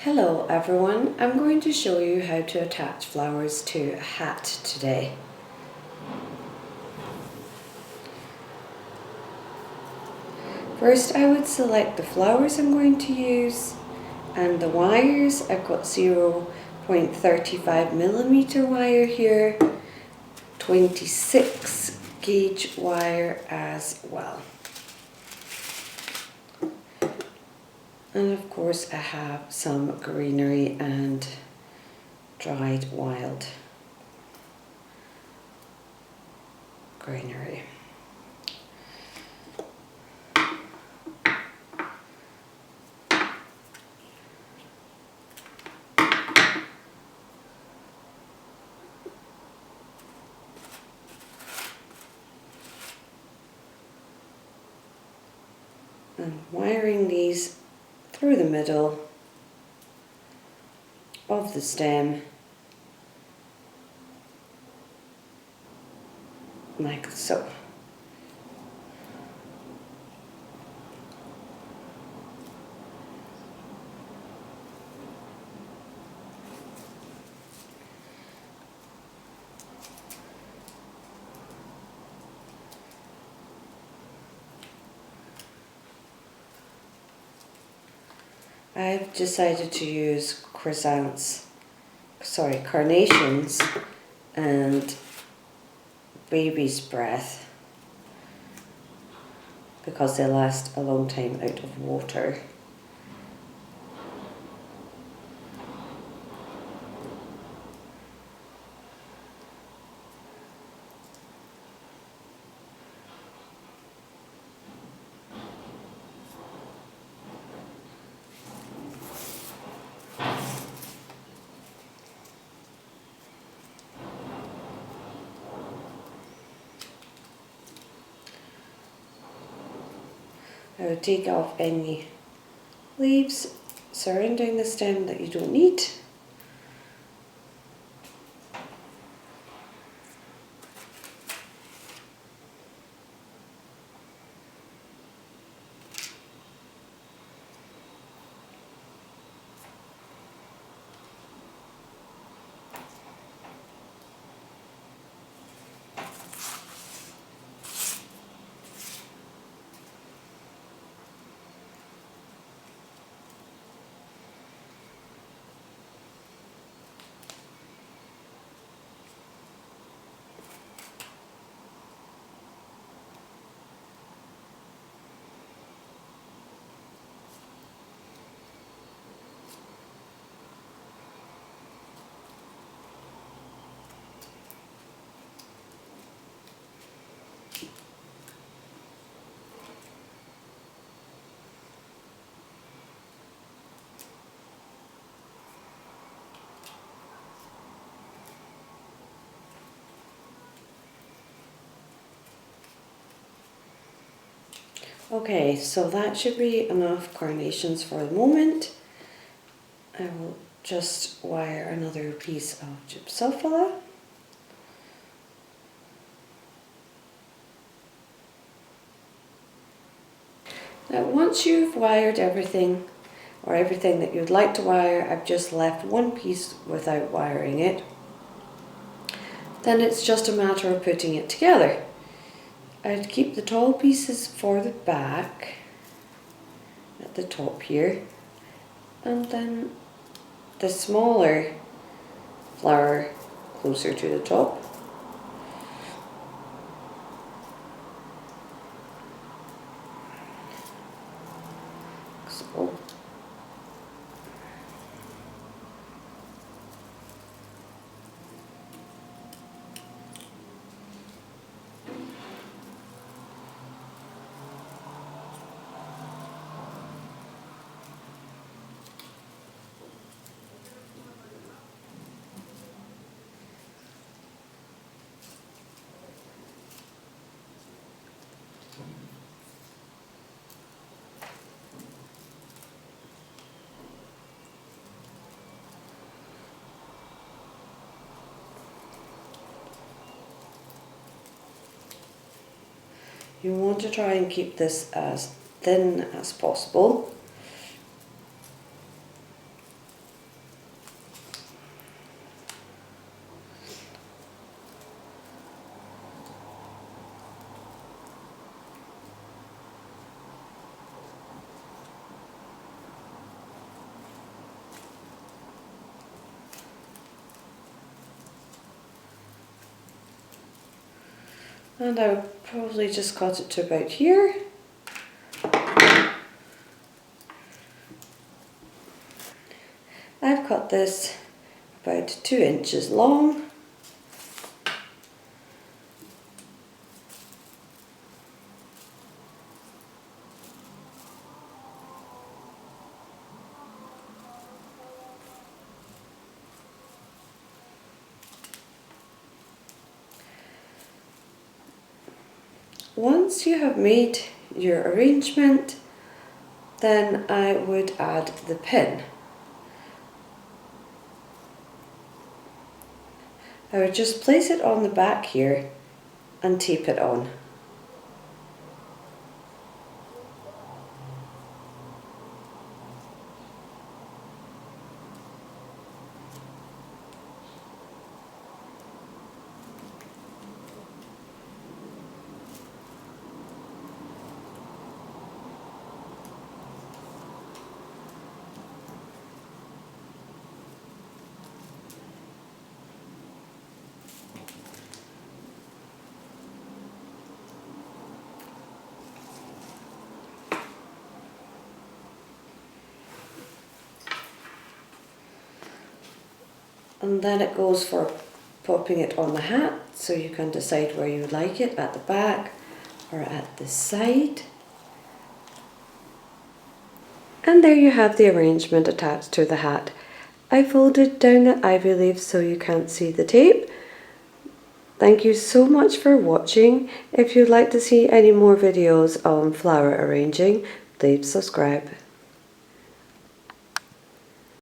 Hello everyone, I'm going to show you how to attach flowers to a hat today. First I would select the flowers I'm going to use and the wires. I've got 0.35mm wire here, 26 gauge wire as well. And of course I have some greenery and dried wild greenery. And wiring these through the middle of the stem like so. I've decided to use carnations and baby's breath because they last a long time out of water. I would take off any leaves surrounding the stem that you don't need. Okay, so that should be enough carnations for the moment. I will just wire another piece of gypsophila. Now once you've wired everything, or everything that you'd like to wire, I've just left one piece without wiring it, then it's just a matter of putting it together. I'd keep the tall pieces for the back at the top here, and then the smaller flower closer to the top. So. You want to try and keep this as thin as possible. And I would probably just cut it to about here. I've cut this about 2 inches long. Once you have made your arrangement, then I would add the pin. I would just place it on the back here and tape it on. And then it goes for popping it on the hat, so you can decide where you would like it, at the back or at the side. And there you have the arrangement attached to the hat. I folded down the ivy leaves so you can't see the tape. Thank you so much for watching. If you'd like to see any more videos on flower arranging, please subscribe.